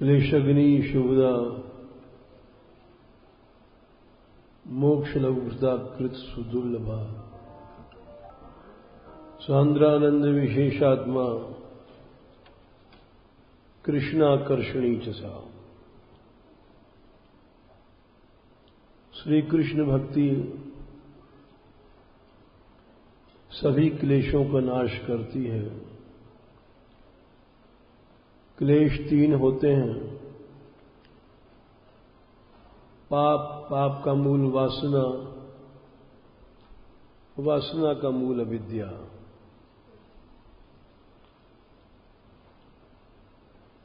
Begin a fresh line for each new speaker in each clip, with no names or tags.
क्लेशग्नि शुभदा मोक्ष लघुता कृत सुदुर्लभा सांद्रानंद विशेषात्मा कृष्णाकर्षणी च सा। श्री कृष्ण भक्ति सभी क्लेशों का नाश करती है। क्लेश तीन होते हैं। पाप का मूल वासना, वासना का मूल अविद्या।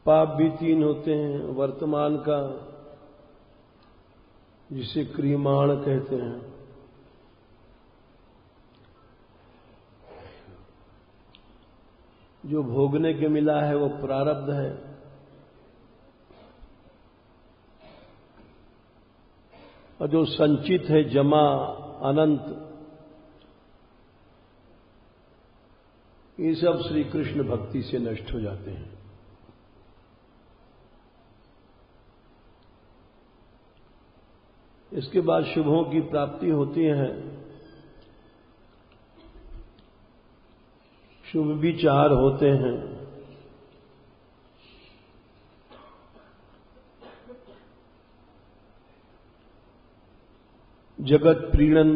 पाप भी तीन होते हैं। वर्तमान का, जिसे क्रियमाण कहते हैं, जो भोगने के मिला है वो प्रारब्ध है। और जो संचित है जमा अनंत, ये सब श्री कृष्ण भक्ति से नष्ट हो जाते हैं। इसके बाद शुभों की प्राप्ति होती है। शुभ विचार होते हैं। जगत प्रीणन,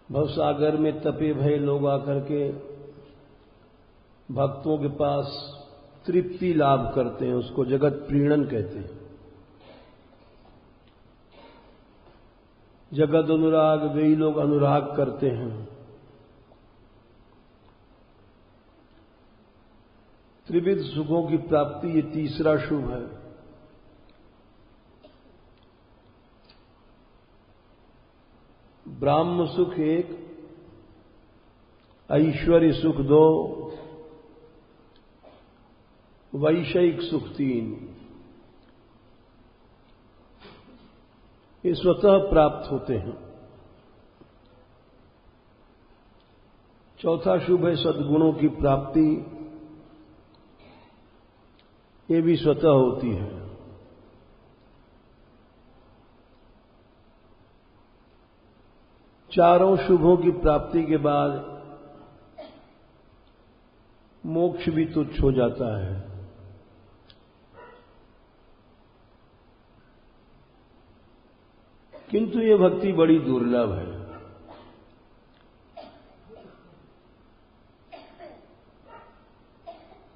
भवसागर में तपे भय लोग आकर के भक्तों के पास तृप्ति लाभ करते हैं, उसको जगत प्रीणन कहते हैं। जगत अनुराग, वे लोग अनुराग करते हैं। त्रिविध सुखों की प्राप्ति, ये तीसरा शुभ है। ब्राह्म सुख एक, ऐश्वर्य सुख दो, वैषयिक सुख तीन। ये स्वतः प्राप्त होते हैं। चौथा शुभ है सद्गुणों की प्राप्ति, ये भी स्वतः होती है। चारों शुभों की प्राप्ति के बाद मोक्ष भी तुच्छ हो जाता है। किंतु ये भक्ति बड़ी दुर्लभ है।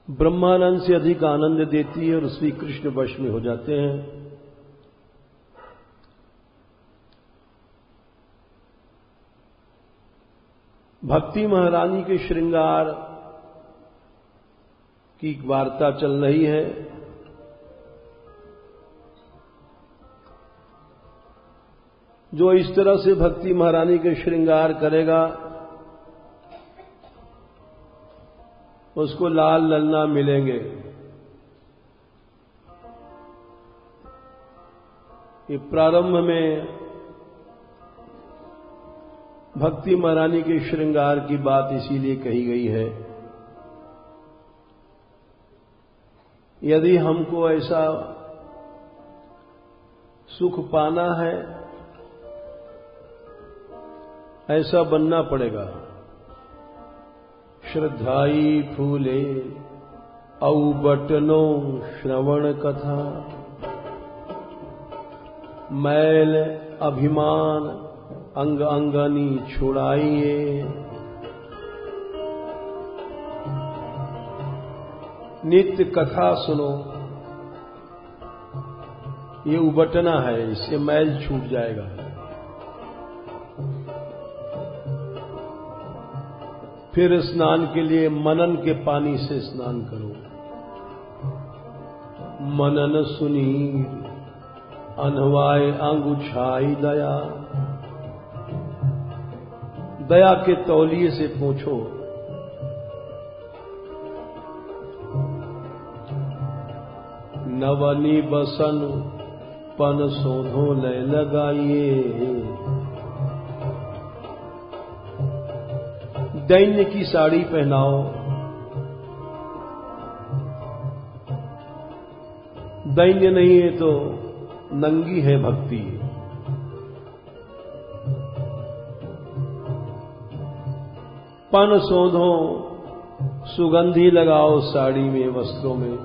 ब्रह्मानंद से अधिक आनंद देती है और श्री कृष्ण वश में हो जाते हैं। भक्ति महारानी के श्रृंगार की वार्ता चल रही है। जो इस तरह से भक्ति महारानी के श्रृंगार करेगा, उसको लाल ललना मिलेंगे। ये प्रारंभ में भक्ति महारानी के श्रृंगार की बात इसीलिए कही गई है, यदि हमको ऐसा सुख पाना है, ऐसा बनना पड़ेगा। श्रद्धाई फूले औबटनो श्रवण कथा, मैल अभिमान अंग अंगनी छुड़ाइए। नित्य कथा सुनो, ये उबटना है, इससे मैल छूट जाएगा। फिर स्नान के लिए मनन के पानी से स्नान करो। मनन सुनीर अनवाय अंग छाई दया, दया के तौलिए से पूछो। नवनी बसन पन शोधो लय लगाइए। दैन्य की साड़ी पहनाओ, दैन्य नहीं है तो नंगी है भक्ति। पन सोंधो, सुगंधी लगाओ साड़ी में, वस्त्रों में,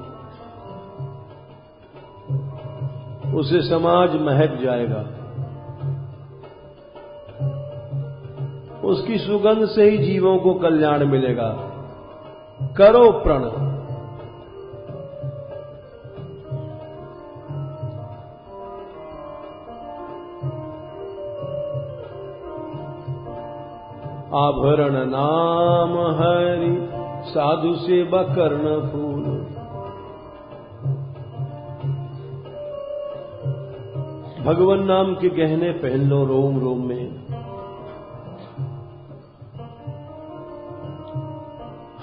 उसे समाज महक जाएगा। उसकी सुगंध से ही जीवों को कल्याण मिलेगा। करो प्रण। आभरण नाम हरि, साधु सेवा कर्ण फूल। भगवान नाम के गहने पहन लो रोम रोम में।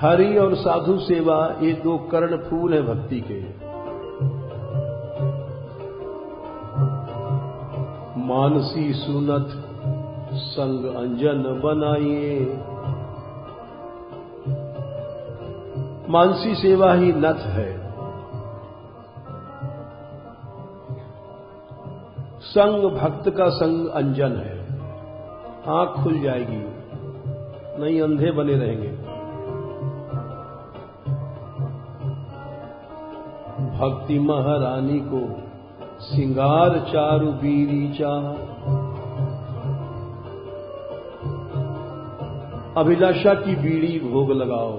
हरि और साधु सेवा ये दो कर्ण फूल हैं भक्ति के। मानसी सुनत संग अंजन बनाइए। मानसी सेवा ही नथ है। संग भक्त का संग अंजन है। आंख खुल जाएगी, नहीं अंधे बने रहेंगे। भक्ति महारानी को सिंगार चारु बीरी चाह। अभिलाषा की बीड़ी भोग लगाओ।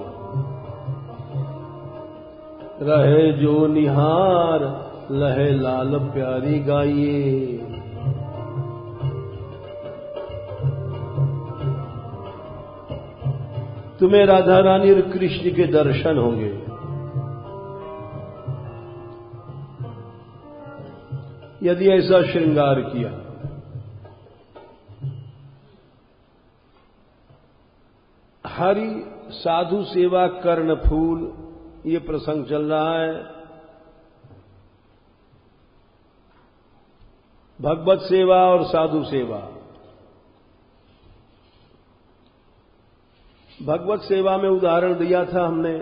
रहे जो निहार, लहे लाल प्यारी गाइए। तुम्हें राधा रानी और कृष्ण के दर्शन होंगे। यदि ऐसा श्रृंगार किया। हरि साधु सेवा कर्ण फूल, ये प्रसंग चल रहा है। भगवत सेवा और साधु सेवा। भगवत सेवा में उदाहरण दिया था हमने।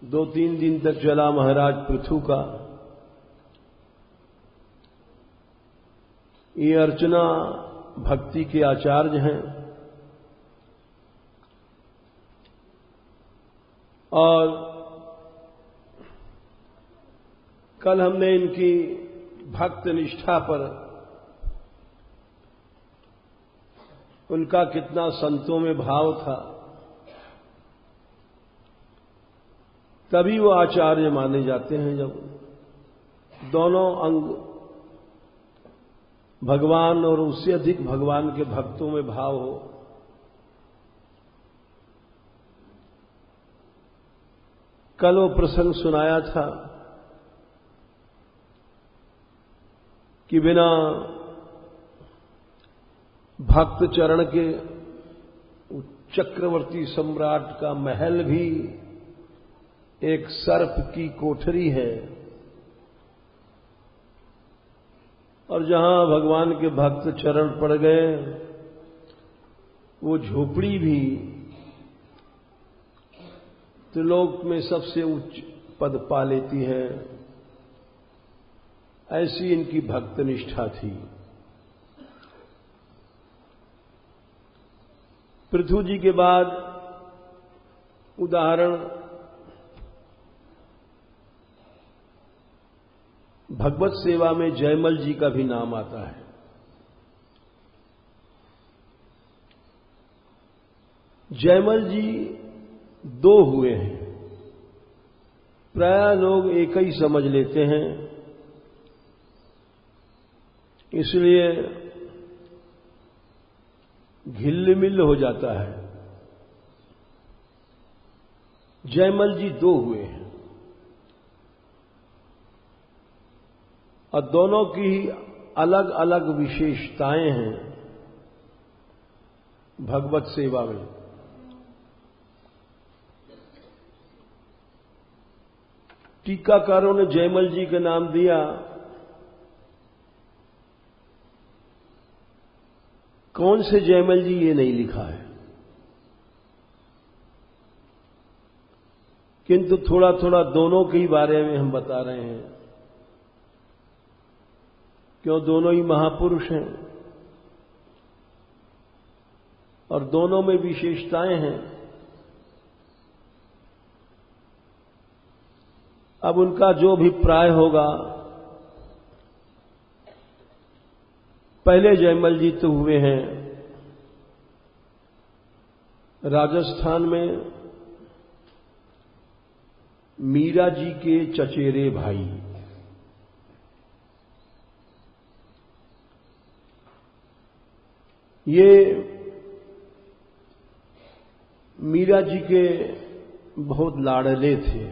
2-3 दिन तक चला महाराज पृथु का। ये अर्चना भक्ति के आचार्य हैं और कल हमने इनकी भक्त निष्ठा पर, उनका कितना संतों में भाव था, तभी वो आचार्य माने जाते हैं जब दोनों अंग भगवान और उससे अधिक भगवान के भक्तों में भाव हो। कल वो प्रसंग सुनाया था कि बिना भक्त चरण के चक्रवर्ती सम्राट का महल भी एक सर्प की कोठरी है, और जहां भगवान के भक्त चरण पड़ गए वो झोपड़ी भी त्रिलोक में सबसे उच्च पद पा लेती है। ऐसी इनकी भक्त निष्ठा थी। पृथु जी के बाद उदाहरण भगवत सेवा में जयमल जी का भी नाम आता है। जयमल जी 2 हुए हैं। प्राय लोग एक ही समझ लेते हैं, इसलिए घिल्ल-मिल्ल हो जाता है। जयमल जी 2 हुए हैं और दोनों की अलग अलग विशेषताएं हैं भगवत सेवा में। टीकाकारों ने जयमल जी का नाम दिया, कौन से जयमल जी ये नहीं लिखा है। किंतु थोड़ा थोड़ा दोनों के ही बारे में हम बता रहे हैं, क्यों दोनों ही महापुरुष हैं और दोनों में विशेषताएं हैं। अब उनका जो अभिप्राय होगा, पहले जयमल जी तो हुए हैं राजस्थान में मीरा जी के चचेरे भाई। ये मीरा जी के बहुत लाडले थे।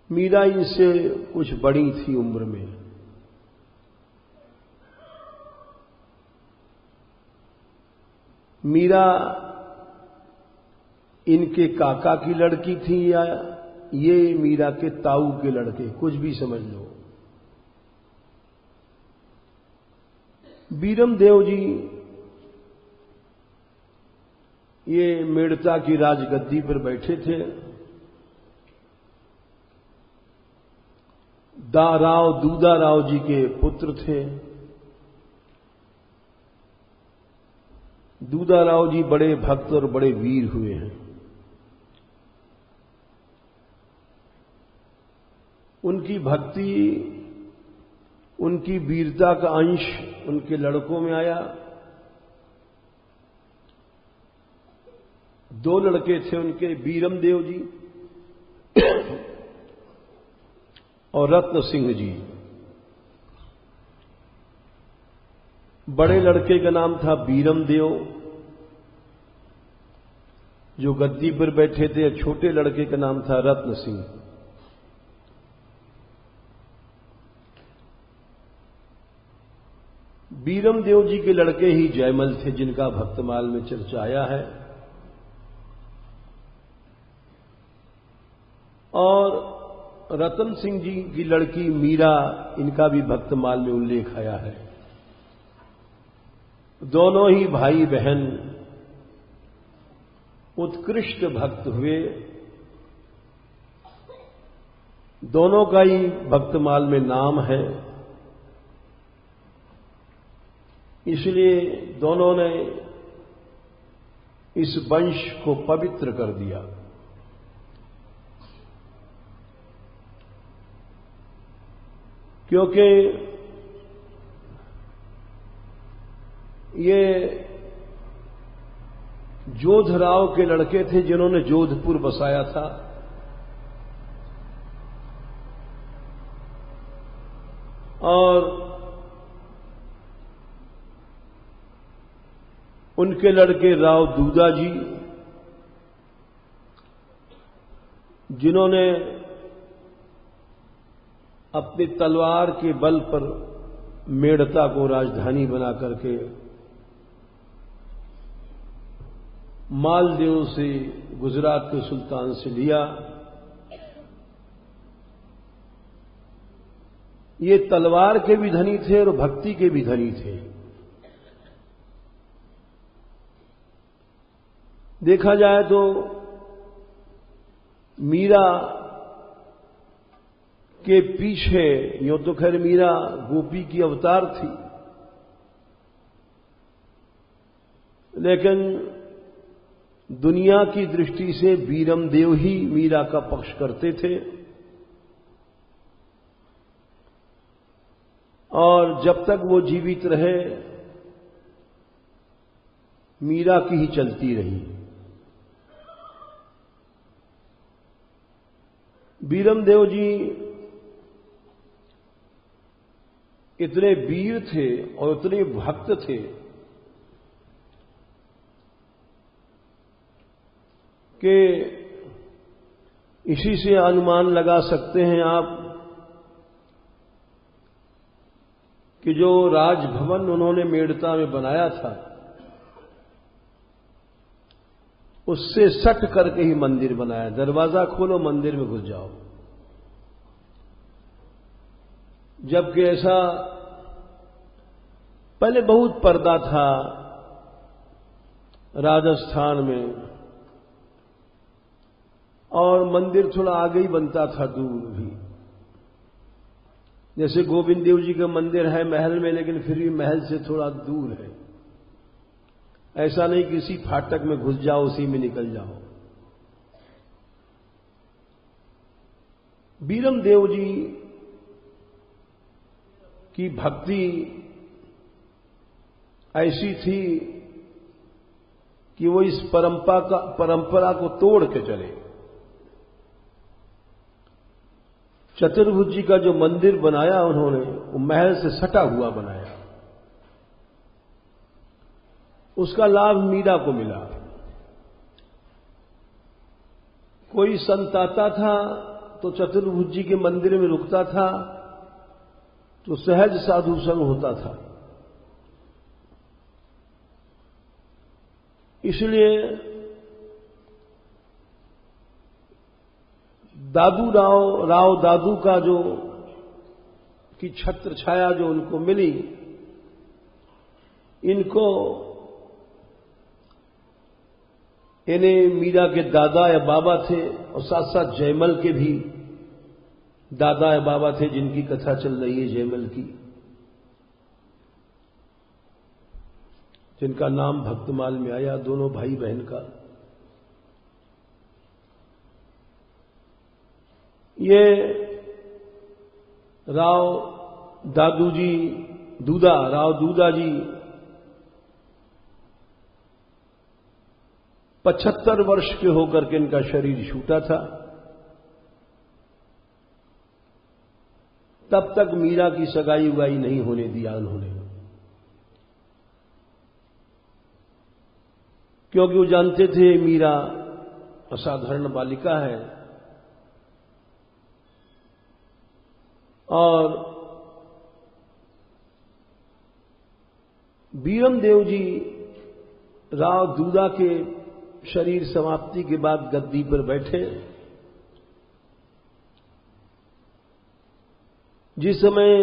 मीरा इनसे कुछ बड़ी थी उम्र में। मीरा इनके काका की लड़की थी या ये मीरा के ताऊ के लड़के, कुछ भी समझ लो। बीरम देव जी ये मेड़ता की राजगद्दी पर बैठे थे। दाराव दूधाराव जी के पुत्र थे। दूधाराव जी बड़े भक्त और बड़े वीर हुए हैं। उनकी भक्ति, उनकी वीरता का अंश उनके लड़कों में आया। दो लड़के थे उनके, बीरम देव जी और रत्न सिंह जी। बड़े लड़के का नाम था बीरम देव, जो गद्दी पर बैठे थे। छोटे लड़के का नाम था रत्न सिंह। बीरम देव जी के लड़के ही जयमल थे, जिनका भक्तमाल में चर्चा आया है। और रतन सिंह जी की लड़की मीरा, इनका भी भक्तमाल में उल्लेख आया है। दोनों ही भाई बहन उत्कृष्ट भक्त हुए। दोनों का ही भक्तमाल में नाम है, इसलिए दोनों ने इस वंश को पवित्र कर दिया। क्योंकि ये जोधराव के लड़के थे, जिन्होंने जोधपुर बसाया था। और उनके लड़के राव दूधा जी, जिन्होंने अपनी तलवार के बल पर मेड़ता को राजधानी बना करके मालदेव से, गुजरात के सुल्तान से लिया। ये तलवार के भी धनी थे और भक्ति के भी धनी थे। देखा जाए तो मीरा के पीछे, यूं तो खैर मीरा गोपी की अवतार थी, लेकिन दुनिया की दृष्टि से बीरम देव ही मीरा का पक्ष करते थे। और जब तक वो जीवित रहे, मीरा की ही चलती रही। बीरम देव जी इतने वीर थे और इतने भक्त थे कि इसी से अनुमान लगा सकते हैं आप कि जो राजभवन उन्होंने मेड़ता में बनाया था, उससे सट करके ही मंदिर बनाया। दरवाजा खोलो, मंदिर में घुस जाओ। जबकि ऐसा पहले बहुत पर्दा था, राजस्थान में, और मंदिर थोड़ा आगे ही बनता था, दूर भी। जैसे गोविंद देव जी का मंदिर है महल में, लेकिन फिर भी महल से थोड़ा दूर है। ऐसा नहीं किसी फाटक में घुस जाओ, उसी में निकल जाओ। बीरम देव जी की भक्ति ऐसी थी कि वो इस परंपरा को तोड़ के चले। चतुर्भुज जी का जो मंदिर बनाया उन्होंने, वो महल से सटा हुआ बनाया। उसका लाभ मीरा को मिला। कोई संत आता था तो चतुर्भुज जी के मंदिर में रुकता था, तो सहज साधु संग होता था। इसलिए राव दादू का जो की छत्र छाया जो उनको मिली, इन्हें मीरा के दादा या बाबा थे, और साथ साथ जयमल के भी दादा या बाबा थे, जिनकी कथा चल रही है जयमल की, जिनका नाम भक्तमाल में आया, दोनों भाई बहन का। ये राव दूदा जी 75 वर्ष के होकर के इनका शरीर छूटा था। तब तक मीरा की सगाई उगाई नहीं होने दिया उन्होंने, क्योंकि वो जानते थे मीरा असाधारण बालिका है। और बीरम देव जी राव दूदा के शरीर समाप्ति के बाद गद्दी पर बैठे। जिस समय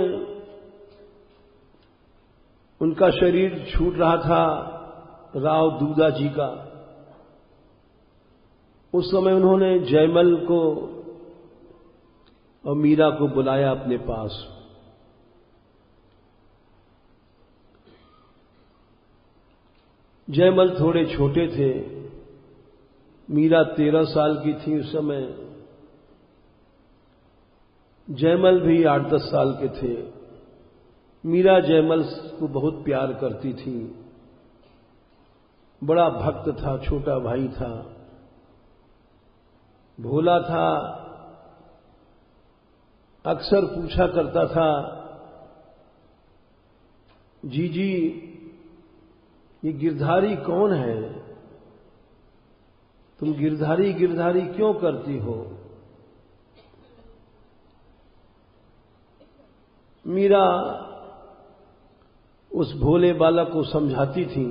उनका शरीर छूट रहा था राव दूदा जी का, उस समय उन्होंने जयमल को और मीरा को बुलाया अपने पास। जयमल थोड़े छोटे थे, मीरा 13 साल की थी उस समय, जयमल भी 8-10 साल के थे। मीरा जयमल को बहुत प्यार करती थी, बड़ा भक्त था, छोटा भाई था, भोला था। अक्सर पूछा करता था, जीजी ये गिरधारी कौन है? तुम गिरधारी गिरधारी क्यों करती हो? मीरा उस भोले बालक को समझाती थी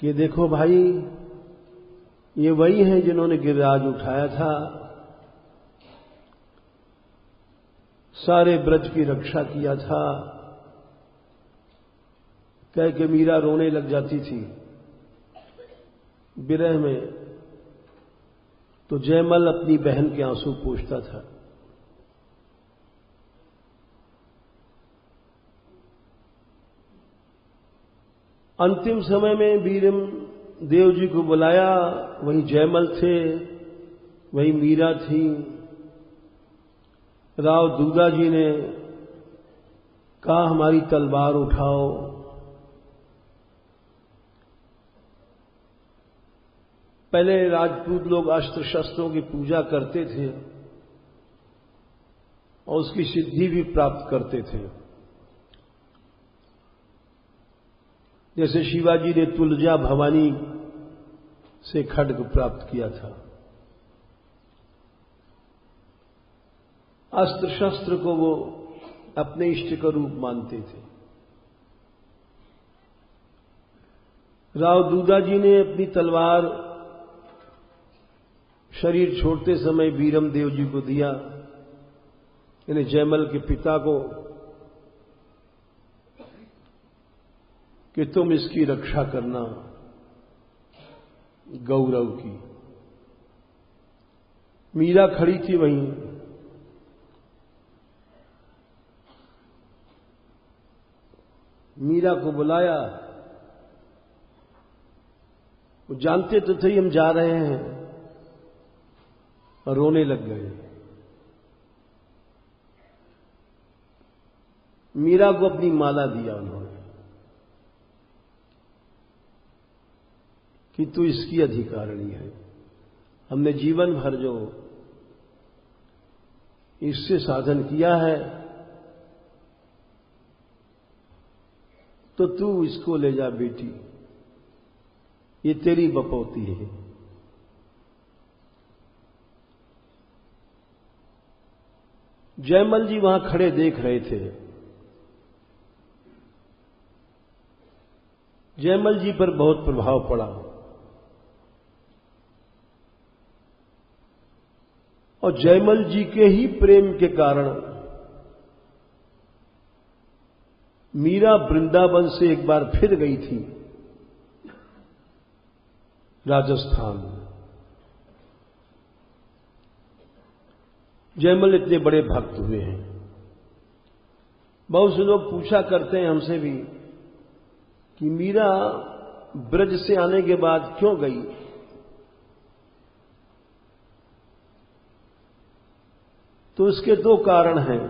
कि देखो भाई, ये वही हैं जिन्होंने गिरिराज उठाया था, सारे ब्रज की रक्षा किया था। कह के मीरा रोने लग जाती थी विरह में, तो जयमल अपनी बहन के आंसू पोंछता था। अंतिम समय में बीरम देव जी को बुलाया, वही जयमल थे, वही मीरा थी। राव दूदा जी ने कहा हमारी तलवार उठाओ। पहले राजपूत लोग अस्त्र शस्त्रों की पूजा करते थे और उसकी सिद्धि भी प्राप्त करते थे। जैसे शिवाजी ने तुलजा भवानी से खड्ग प्राप्त किया था। अस्त्र शस्त्र को वो अपने इष्ट का रूप मानते थे। राव दूदा जी ने अपनी तलवार शरीर छोड़ते समय बीरम देव जी को दिया, यानी जयमल के पिता को, कि तुम इसकी रक्षा करना गौरव की। मीरा खड़ी थी वहीं। मीरा को बुलाया। वो जानते तो थे हम जा रहे हैं, और रोने लग गए। मीरा को अपनी माला दिया उन्होंने कि तू इसकी अधिकारिणी है। हमने जीवन भर जो इससे साधन किया है, तो तू इसको ले जा बेटी, ये तेरी बपौती है। जयमल जी वहां खड़े देख रहे थे। जयमल जी पर बहुत प्रभाव पड़ा, और जयमल जी के ही प्रेम के कारण मीरा वृंदावन से एक बार फिर गई थी राजस्थान। जयमल इतने बड़े भक्त हुए हैं। बहुत से लोग पूछा करते हैं हमसे भी कि मीरा ब्रज से आने के बाद क्यों गई। तो इसके दो कारण हैं।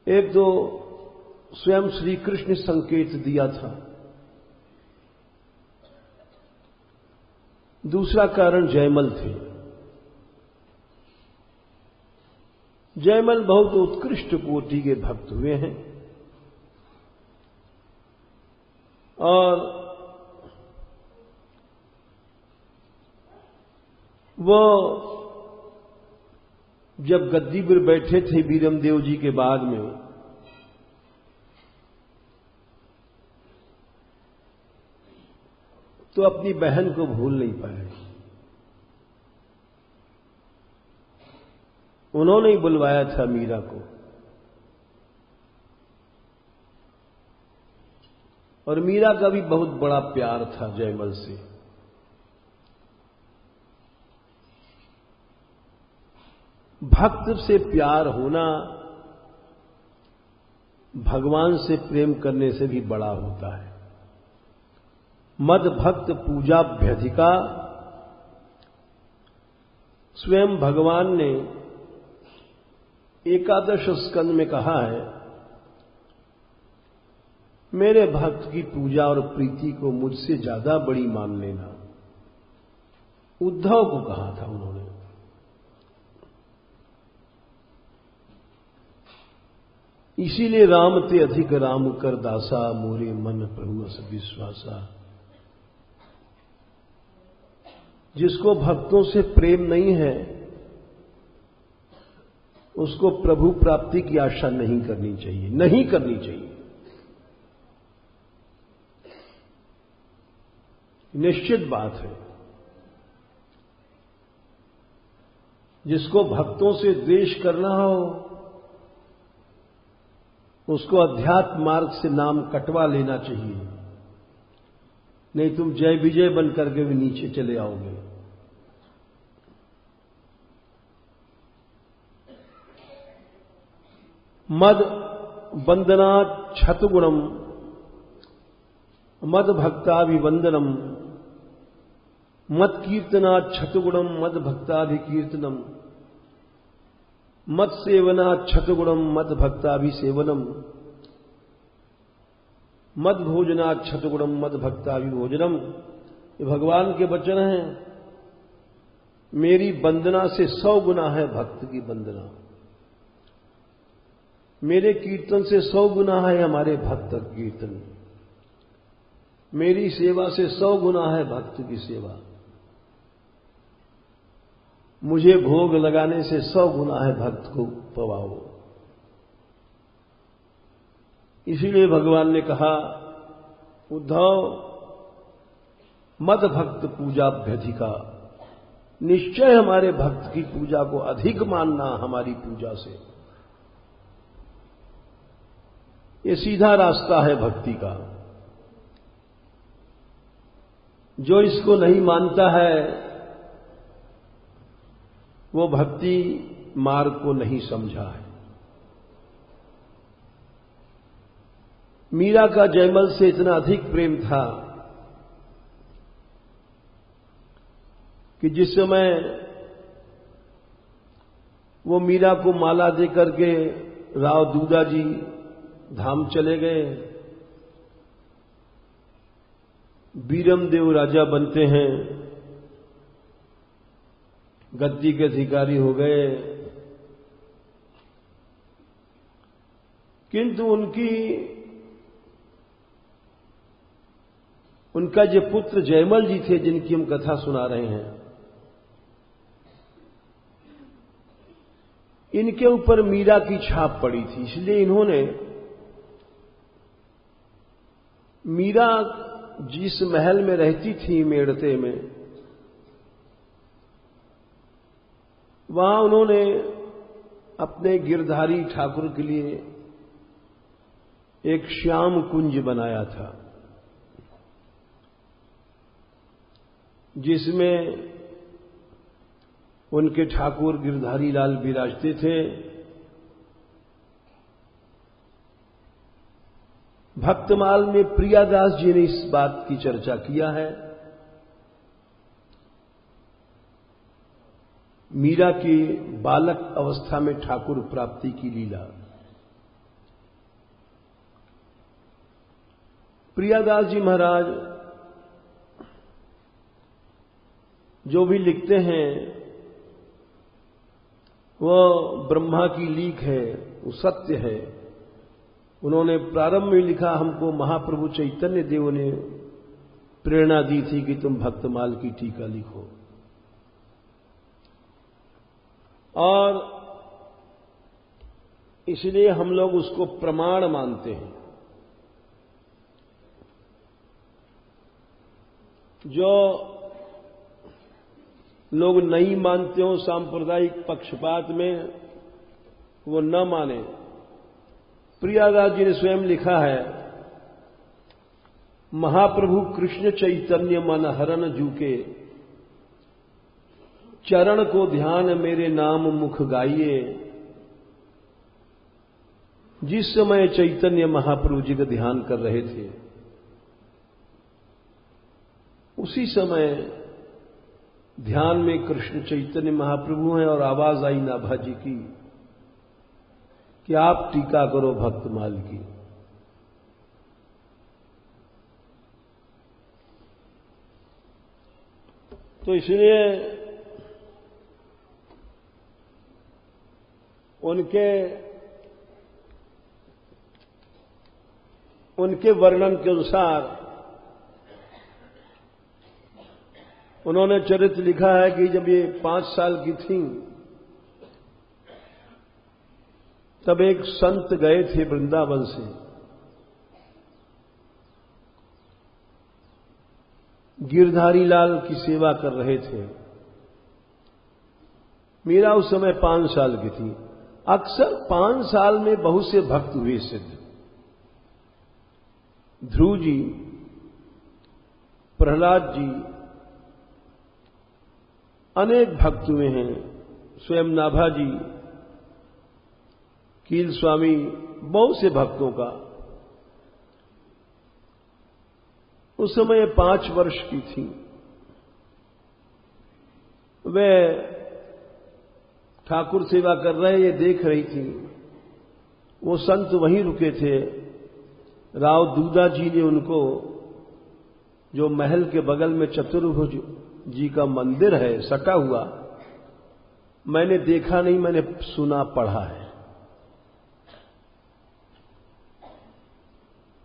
एक तो स्वयं श्री कृष्ण ने संकेत दिया था, दूसरा कारण जयमल थे। जयमल बहुत उत्कृष्ट कोटि के भक्त हुए हैं, और वो जब गद्दी पर बैठे थे वीरमदेव जी के बाद में, तो अपनी बहन को भूल नहीं पाए। उन्होंने ही बुलवाया था मीरा को, और मीरा का भी बहुत बड़ा प्यार था जयमल से। भक्त से प्यार होना भगवान से प्रेम करने से भी बड़ा होता है। मद भक्त पूजाभ्यधिका, स्वयं भगवान ने एकादश स्कंद में कहा है, मेरे भक्त की पूजा और प्रीति को मुझसे ज्यादा बड़ी मान लेना। उद्धव को कहा था उन्होंने। इसीलिए राम ते अधिक राम कर दासा, मोरे मन प्रभु अस विश्वासा। जिसको भक्तों से प्रेम नहीं है, उसको प्रभु प्राप्ति की आशा नहीं करनी चाहिए, नहीं करनी चाहिए। निश्चित बात है। जिसको भक्तों से द्वेष करना हो, उसको अध्यात्म मार्ग से नाम कटवा लेना चाहिए, नहीं तुम जय विजय बन करके भी नीचे चले आओगे। मद वंदना छतगुणम, मद भक्ताभिवंदनम, मद कीर्तना छतगुणम, मद भक्ताभिकीर्तनम, मद सेवना छतगुणम, मद भक्ताभिसेवनम, मद भोजना छतगुणम, मद भक्ताभिभोजनम। ये भगवान के वचन हैं। मेरी वंदना से 100 गुना है भक्त की वंदना, मेरे कीर्तन से 100 गुना है हमारे भक्त का कीर्तन, मेरी सेवा से 100 गुना है भक्त की सेवा, मुझे भोग लगाने से 100 गुना है भक्त को पवाओ। इसीलिए भगवान ने कहा, उद्धव मद भक्त पूजाभ्यधिका, निश्चय हमारे भक्त की पूजा को अधिक मानना हमारी पूजा से। ये सीधा रास्ता है भक्ति का। जो इसको नहीं मानता है वो भक्ति मार्ग को नहीं समझा है। मीरा का जयमल से इतना अधिक प्रेम था कि जिस समय वो मीरा को माला दे करके राव दूधा जी धाम चले गए, बीरमदेव राजा बनते हैं, गद्दी के अधिकारी हो गए, किंतु उनका जो पुत्र जयमल जी थे जिनकी हम कथा सुना रहे हैं, इनके ऊपर मीरा की छाप पड़ी थी। इसलिए इन्होंने मीरा जिस महल में रहती थी मेड़ते में, वहां उन्होंने अपने गिरधारी ठाकुर के लिए एक श्याम कुंज बनाया था, जिसमें उनके ठाकुर गिरधारी लाल विराजते थे। भक्तमाल में प्रियादास जी ने इस बात की चर्चा किया है। मीरा की बालक अवस्था में ठाकुर प्राप्ति की लीला। प्रियादास जी महाराज जो भी लिखते हैं वो ब्रह्मा की लीक है, वो सत्य है। उन्होंने प्रारंभ में लिखा, हमको महाप्रभु चैतन्य देव ने प्रेरणा दी थी कि तुम भक्तमाल की टीका लिखो, और इसलिए हम लोग उसको प्रमाण मानते हैं। जो लोग नहीं मानते हो सांप्रदायिक पक्षपात में, वो न माने। प्रियादास जी ने स्वयं लिखा है, महाप्रभु कृष्ण चैतन्य मन हरन जूके, चरण को ध्यान मेरे नाम मुख गाइए। जिस समय चैतन्य महाप्रभु जी का ध्यान कर रहे थे, उसी समय ध्यान में कृष्ण चैतन्य महाप्रभु हैं और आवाज आई नाभा जी की कि आप टीका करो भक्तमाल की। तो इसलिए उनके वर्णन के अनुसार उन्होंने चरित्र लिखा है कि जब ये 5 साल की थीं, तब एक संत गए थे वृंदावन से, गिरधारी लाल की सेवा कर रहे थे। मीरा उस समय 5 साल की थी। अक्सर 5 साल में बहुत से भक्त हुए सिद्ध। ध्रुव जी, प्रहलाद जी, अनेक भक्त हुए हैं। स्वयं नाभा जी, कील स्वामी, बहुत से भक्तों का। उस समय 5 वर्ष की थी। वे ठाकुर सेवा कर रहे, ये देख रही थी। वो संत वहीं रुके थे। राव दूधा जी ने उनको, जो महल के बगल में चतुर्भुज जी का मंदिर है सटा हुआ, मैंने देखा नहीं, मैंने सुना पढ़ा है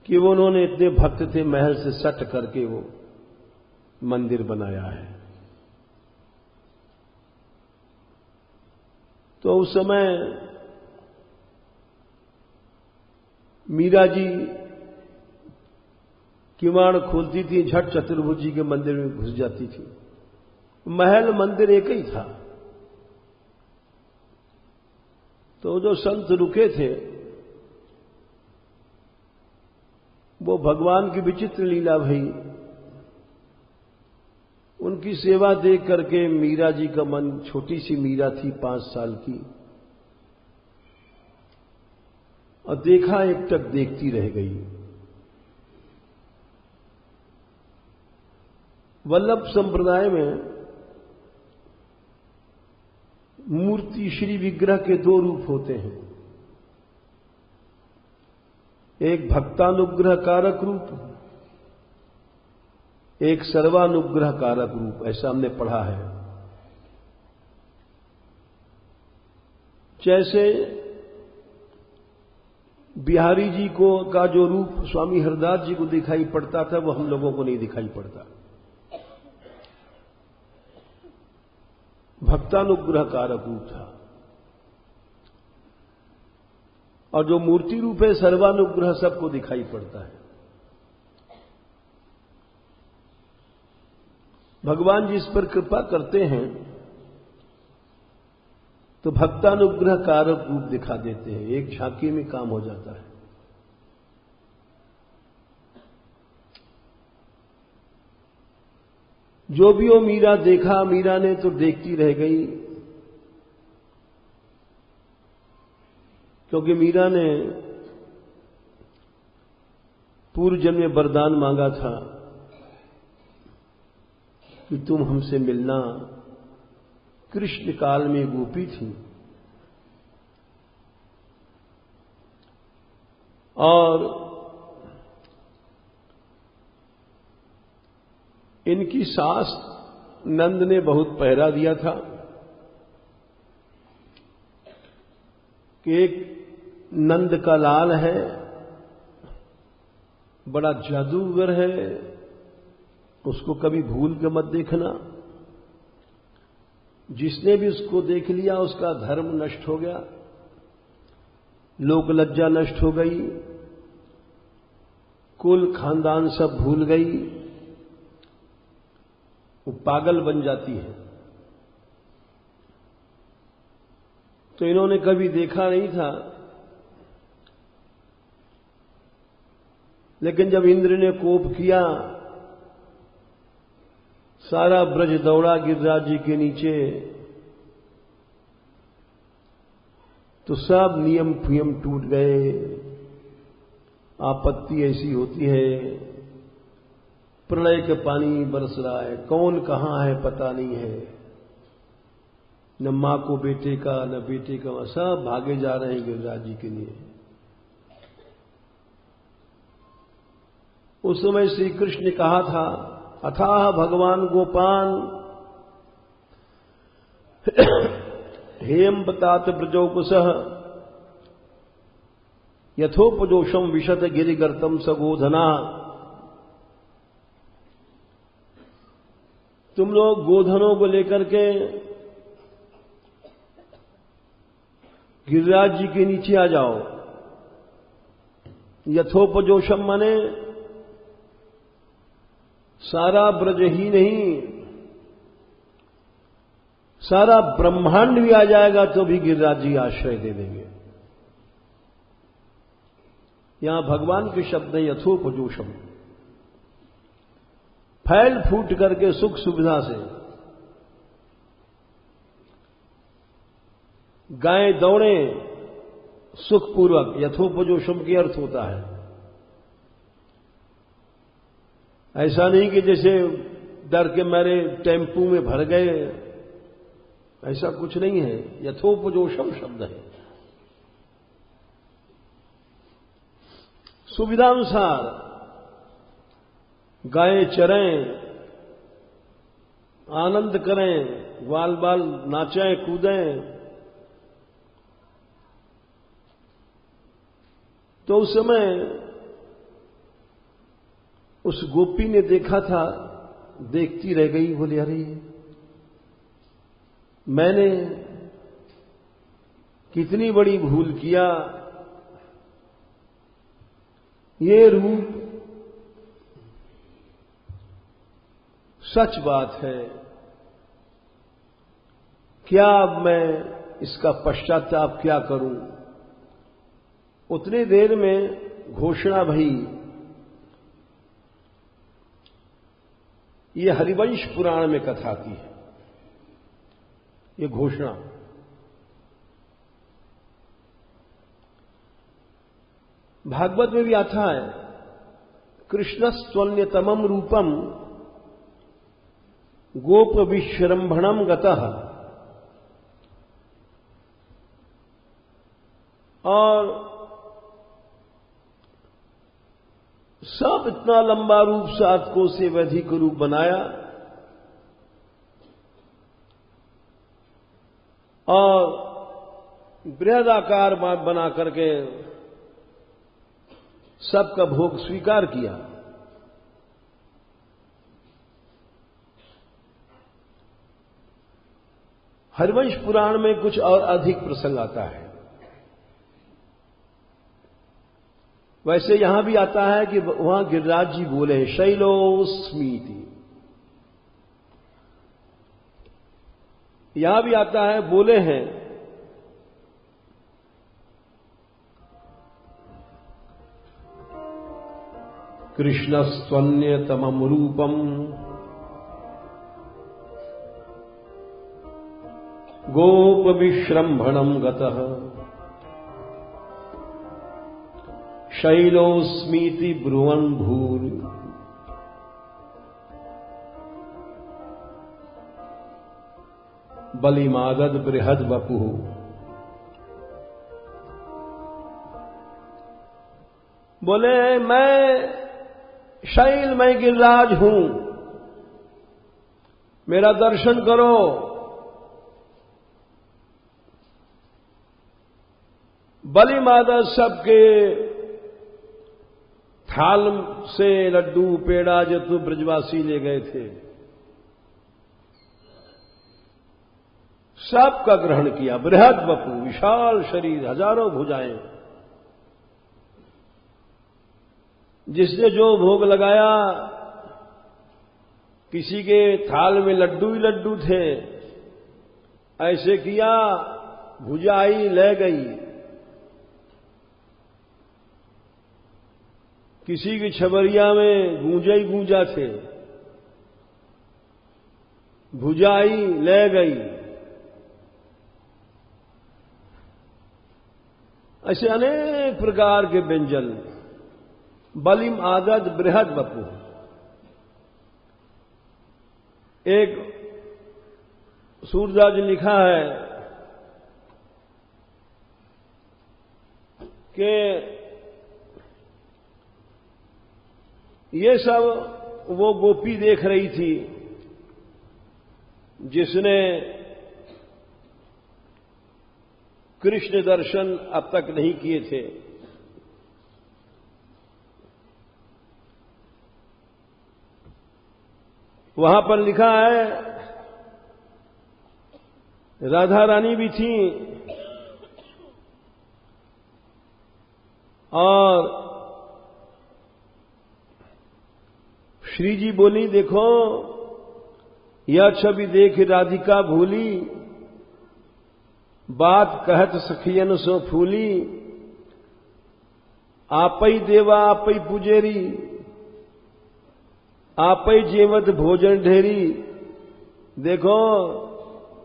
कि वो उन्होंने इतने भक्त थे, महल से सट करके वो मंदिर बनाया है। तो उस समय मीरा जी किवाड़ खोलती थी, झट चतुर्भुज जी के मंदिर में घुस जाती थी। महल मंदिर एक ही था। तो जो संत रुके थे, वो भगवान की विचित्र लीला भई। उनकी सेवा देख करके मीरा जी का मन, छोटी सी मीरा थी 5 साल की, और देखा एकटक देखती रह गई। वल्लभ संप्रदाय में मूर्ति श्री विग्रह के 2 रूप होते हैं, एक भक्तानुग्रह कारक रूप, एक सर्वानुग्रह कारक रूप। ऐसा हमने पढ़ा है। जैसे बिहारी जी को का जो रूप स्वामी हरदास जी को दिखाई पड़ता था, वो हम लोगों को नहीं दिखाई पड़ता। भक्तानुग्रह कारक रूप था। और जो मूर्ति रूप है सर्वानुग्रह, सबको दिखाई पड़ता है। भगवान जिस पर कृपा करते हैं तो भक्तानुग्रह कारक रूप दिखा देते हैं, एक झांकी में काम हो जाता है। जो भी वो मीरा देखा, मीरा ने तो देखती रह गई, क्योंकि मीरा ने पूर्व जन्म में वरदान मांगा था कि तुम हमसे मिलना। कृष्ण काल में गोपी थी और इनकी सास नंद ने बहुत पहरा दिया था कि एक नंद का लाल है, बड़ा जादूगर है, उसको कभी भूल के मत देखना। जिसने भी उसको देख लिया उसका धर्म नष्ट हो गया, लोक लज्जा नष्ट हो गई, कुल खानदान सब भूल गई, वो पागल बन जाती है। तो इन्होंने कभी देखा नहीं था, लेकिन जब इंद्र ने कोप किया, सारा ब्रज दौड़ा गिरिराज जी के नीचे, तो सब नियम फुयम टूट गए। आपत्ति ऐसी होती है, प्रलय के पानी बरस रहा है, कौन कहां है पता नहीं है, न मां को बेटे का न बेटे का, सब भागे जा रहे हैं गिरिराज जी के लिए। उस समय श्री कृष्ण ने कहा था, अथाह भगवान गोपान हेम बतात ब्रजोकुसः यथोपजोषम विशत गिरिगर्तम सगोधना। तुम लोग गोधनों को लेकर के गिरिराज जी के नीचे आ जाओ। यथोपजोषम माने सारा ब्रज ही नहीं, सारा ब्रह्मांड भी आ जाएगा तो भी गिरिराज जी आश्रय दे देंगे। यहां भगवान के शब्द है यथोपजोषम, फैल फूट करके सुख सुविधा से। गाय दौड़े सुखपूर्वक, यथोपजोषम के अर्थ होता है। ऐसा नहीं कि जैसे डर के मारे टेम्पू में भर गए, ऐसा कुछ नहीं है। यथोपजोषम शब्द है, सुविधानुसार गायें चरें, आनंद करें, बाल बाल नाचें कूदें। तो उस समय उस गोपी ने देखा था, देखती रह गई, बोले अरे मैंने कितनी बड़ी भूल किया। ये रूप सच बात है, क्या अब मैं इसका पश्चाताप क्या करूं। उतनी देर में घोषणा भई ये हरिवंश पुराण में कथा आती है, ये घोषणा। भागवत में भी आता है, कृष्णस्त्वन्यतमम रूपम गोप विश्रंभणम गतः। और सब इतना लंबा रूप 7 कोस से अधिक रूप बनाया और बृहदाकार बना करके सबका भोग स्वीकार किया। हरिवंश पुराण में कुछ और अधिक प्रसंग आता है। वैसे यहां भी आता है कि वहां गिरिराज जी बोले हैं शैलोस्मीति। यहां भी आता है बोले हैं कृष्णस्त्वन्यतमम रूपम गोप विश्रंभणम गतः शैलोस्मीति ब्रुवन् भूरि। बलिमादद बृहद वपुः। बोले मैं शैल, मैं गिरिराज हूं, मेरा दर्शन करो। बलिमादद सबके थाल से लड्डू पेड़ा जो तो ब्रजवासी ले गए थे, सबका ग्रहण किया। बृहद वपु, विशाल शरीर, हजारों भुजाएं। जिसने जो भोग लगाया, किसी के थाल में लड्डू ही लड्डू थे, ऐसे किया, भुजा आई ले गई। किसी की छबरिया में गूंजा ही गूंजा थे, भुजाई ले गई। ऐसे अनेक प्रकार के व्यंजन। बलिम आदद बृहद वपु। एक सूरदास जी लिखा है कि ये सब वो गोपी देख रही थी जिसने कृष्ण दर्शन अब तक नहीं किए थे। वहां पर लिखा है राधा रानी भी थी और श्री जी बोली, देखो यह छवि देख राधिका भूली, बात कहत सखियन सो फूली, आपई देवा आपई पुजेरी, आपई जेवत भोजन ढेरी। देखो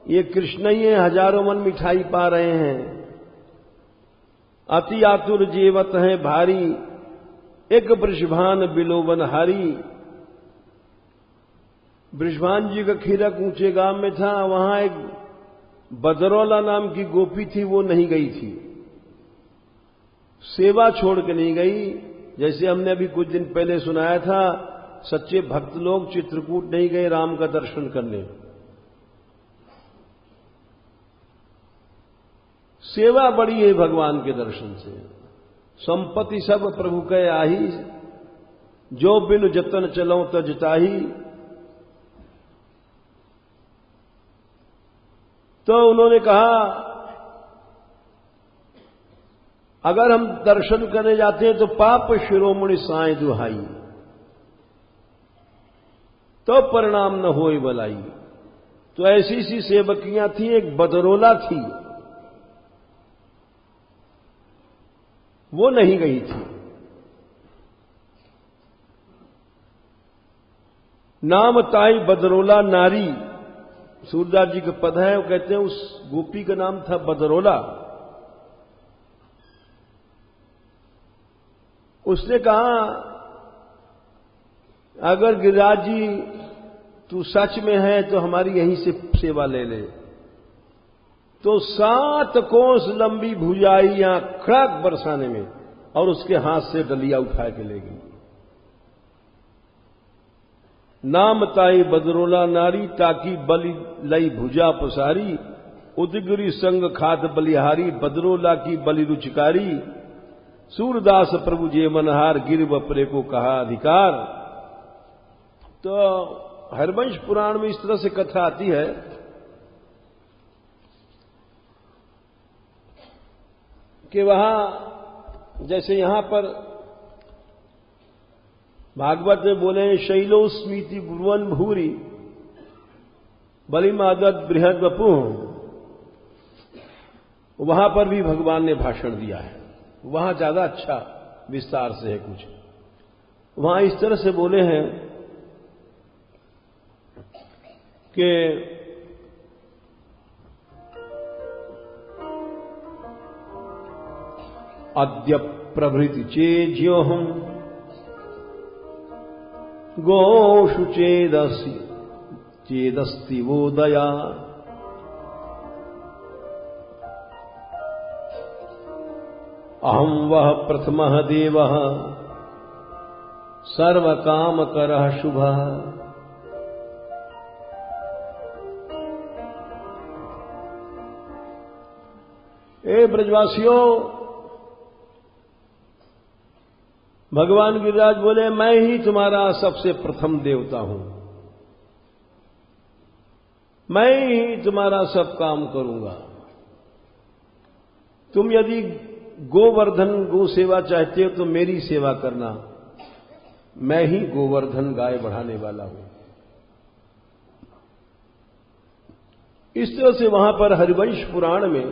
ये कृष्ण ही हजारों मन मिठाई पा रहे हैं, अति आतुर जेवत है भारी, एक वृषभान बिलोवन हारी। वृषभान जी का खीरक ऊंचे गांव में था, वहां एक बदरौला नाम की गोपी थी, वो नहीं गई थी, सेवा छोड़ के नहीं गई। जैसे हमने अभी कुछ दिन पहले सुनाया था, सच्चे भक्त लोग चित्रकूट नहीं गए राम का दर्शन करने, सेवा बड़ी है भगवान के दर्शन से। संपत्ति सब प्रभु के आही, जो बिनु जतन चलो तजताही। तो उन्होंने कहा अगर हम दर्शन करने जाते हैं तो पाप शिरोमणि साई दुहाई, तो परिणाम न होए भलाई। तो ऐसी सी सेवकियां थी, एक बदरौला थी, वो नहीं गई थी। नाम ताई बदरोला नारी, सूरदास जी का पद है। वो कहते हैं उस गोपी का नाम था बदरोला। उसने कहा अगर गिरिराज जी तू सच में है तो हमारी यहीं से सेवा ले ले। तो 7 कोस लंबी भुजाइयां खड़क बरसाने में और उसके हाथ से डलिया उठा के ले गई। नाम ताई बदरोला नारी, ताकि बलि लई भुजा पसारी। उदगिरी संग खात बलिहारी, बदरोला की बलि रुचिकारी। सूरदास प्रभु जे मनहार, गिर बपरे को कहा अधिकार। तो हरवंश पुराण में इस तरह से कथा आती है कि वहां जैसे यहां पर भागवत में बोले शैलो स्मीति ब्रुवन भूरी बलिमादत बृहद वपु, वहां पर भी भगवान ने भाषण दिया है। वहां ज्यादा अच्छा विस्तार से है कुछ। वहां इस तरह से बोले हैं कि अद्य प्रभृति चेज्यो हम गोषु चेदस्ति वो दया। अहम वह प्रथमः देवः सर्वकाम करः शुभः। ए ब्रजवासियों, भगवान गिरिराज बोले मैं ही तुम्हारा सबसे प्रथम देवता हूं, मैं ही तुम्हारा सब काम करूंगा। तुम यदि गोवर्धन गो सेवा चाहते हो तो मेरी सेवा करना, मैं ही गोवर्धन गाय बढ़ाने वाला हूं। इस तरह से वहां पर हरिवंश पुराण में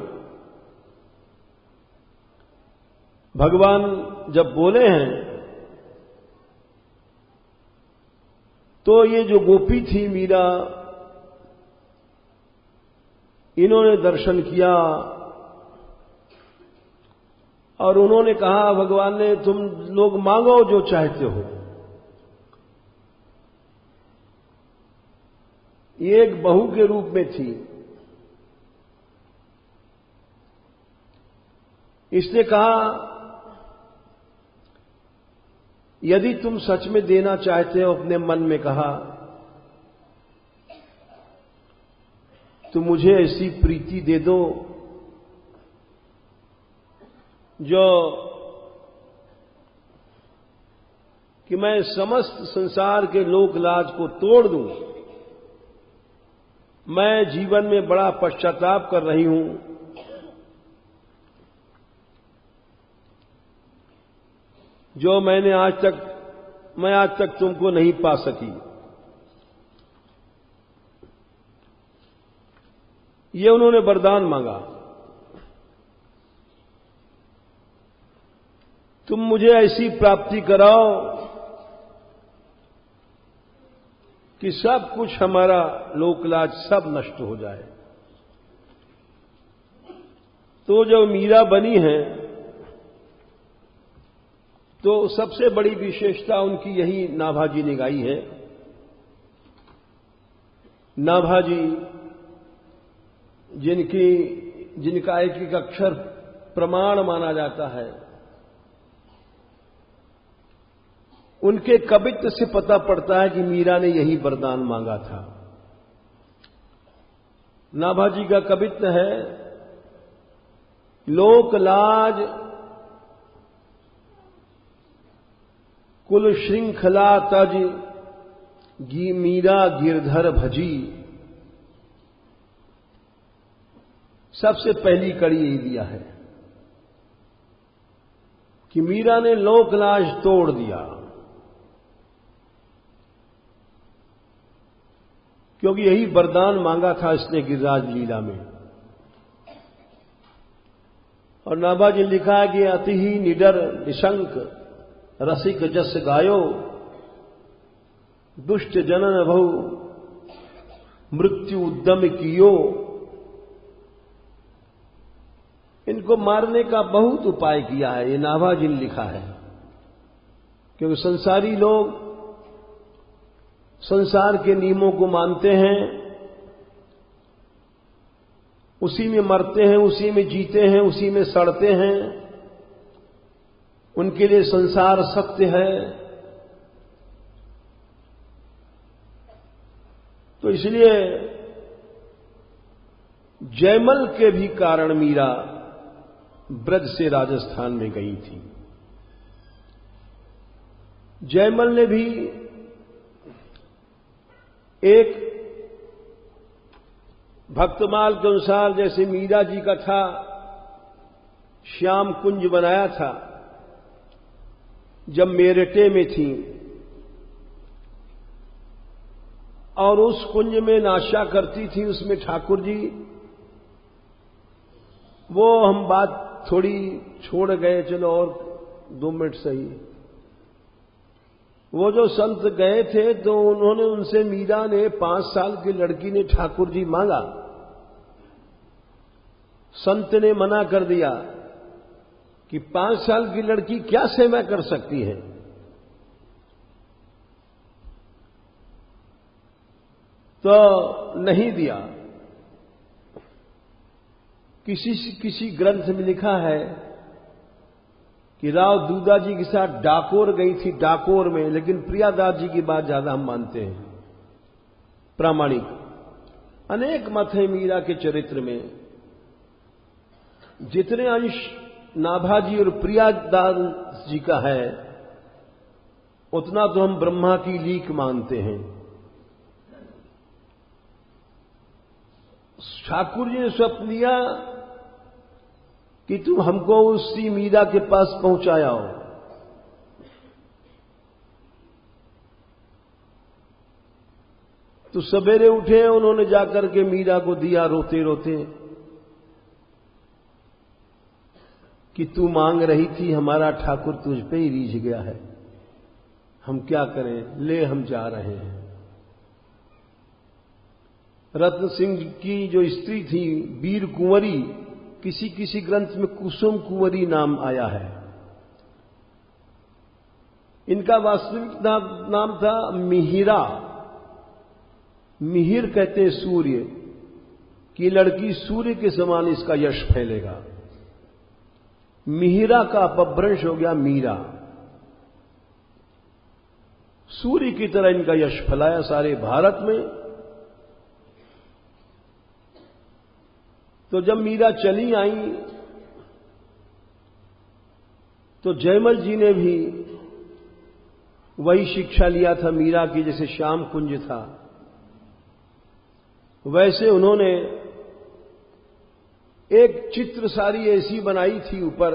भगवान जब बोले हैं तो ये जो गोपी थी मीरा, इन्होंने दर्शन किया और उन्होंने कहा भगवान ने तुम लोग मांगो जो चाहते हो। ये एक बहू के रूप में थी। इसने कहा यदि तुम सच में देना चाहते हो, अपने मन में कहा, तो मुझे ऐसी प्रीति दे दो जो कि मैं समस्त संसार के लोक लाज को तोड़ दूं। मैं जीवन में बड़ा पश्चाताप कर रही हूं। जो मैं आज तक तुमको नहीं पा सकी। ये उन्होंने वरदान मांगा, तुम मुझे ऐसी प्राप्ति कराओ कि सब कुछ हमारा लोकलाज सब नष्ट हो जाए। तो जो मीरा बनी है तो सबसे बड़ी विशेषता उनकी यही नाभाजी ने गाई है। नाभाजी जिनका एक एक अक्षर प्रमाण माना जाता है, उनके कवित्व से पता पड़ता है कि मीरा ने यही वरदान मांगा था। नाभाजी का कवित्व है, लोक लाज कुल श्रृंखला तज मीरा गिरधर भजी। सबसे पहली कड़ी यही दिया है कि मीरा ने लोकलाज तोड़ दिया, क्योंकि यही वरदान मांगा था इसने गिरिराज लीला में। और नाभाजी ने लिखा है कि अति ही निडर निशंक रसिक जस गायो, दुष्ट जनन भऊ मृत्यु उद्यम कियो। इनको मारने का बहुत उपाय किया है, ये नाभाजी ने लिखा है। क्योंकि संसारी लोग संसार के नियमों को मानते हैं, उसी में मरते हैं, उसी में जीते हैं, उसी में सड़ते हैं। उनके लिए संसार सत्य है। तो इसलिए जयमल के भी कारण मीरा ब्रज से राजस्थान में गई थी। जयमल ने भी एक भक्तमाल के अनुसार जैसे मीरा जी का था, श्याम कुंज बनाया था जब मेरठे में थी, और उस कुंज में नाशा करती थी। उसमें ठाकुर जी, वो हम बात थोड़ी छोड़ गए, चलो और 2 मिनट सही। वो जो संत गए थे तो उन्होंने उनसे, मीरा ने 5 साल की लड़की ने ठाकुर जी मांगा। संत ने मना कर दिया कि 5 साल की लड़की क्या सेवा कर सकती है। तो नहीं दिया। किसी ग्रंथ में लिखा है कि राव दूधा जी के साथ डाकोर गई थी, डाकोर में। लेकिन प्रियादास जी की बात ज्यादा हम मानते हैं, प्रामाणिक। अनेक मत है मीरा के चरित्र में। जितने अंश नाभाजी और प्रियादास जी का है, उतना तो हम ब्रह्मा की लीक मानते हैं। ठाकुर जी ने स्वप्न लिया कि तुम हमको उसी मीरा के पास पहुंचाया हो। तो सवेरे उठे, उन्होंने जाकर के मीरा को दिया रोते रोते कि तू मांग रही थी, हमारा ठाकुर तुझ पे ही रीझ गया है, हम क्या करें, ले हम जा रहे हैं। रत्न सिंह की जो स्त्री थी वीर कुंवरी, किसी ग्रंथ में कुसुम कुंवरी नाम आया है। इनका वास्तविक नाम था मिहिरा। मिहिर कहते हैं सूर्य की लड़की, सूर्य के समान इसका यश फैलेगा। मिहिरा का अपभ्रंश हो गया मीरा। सूर्य की तरह इनका यश फैलाया सारे भारत में। तो जब मीरा चली आई तो जयमल जी ने भी वही शिक्षा लिया था मीरा की। जैसे श्याम कुंज था, वैसे उन्होंने एक चित्र सारी ऐसी बनाई थी ऊपर,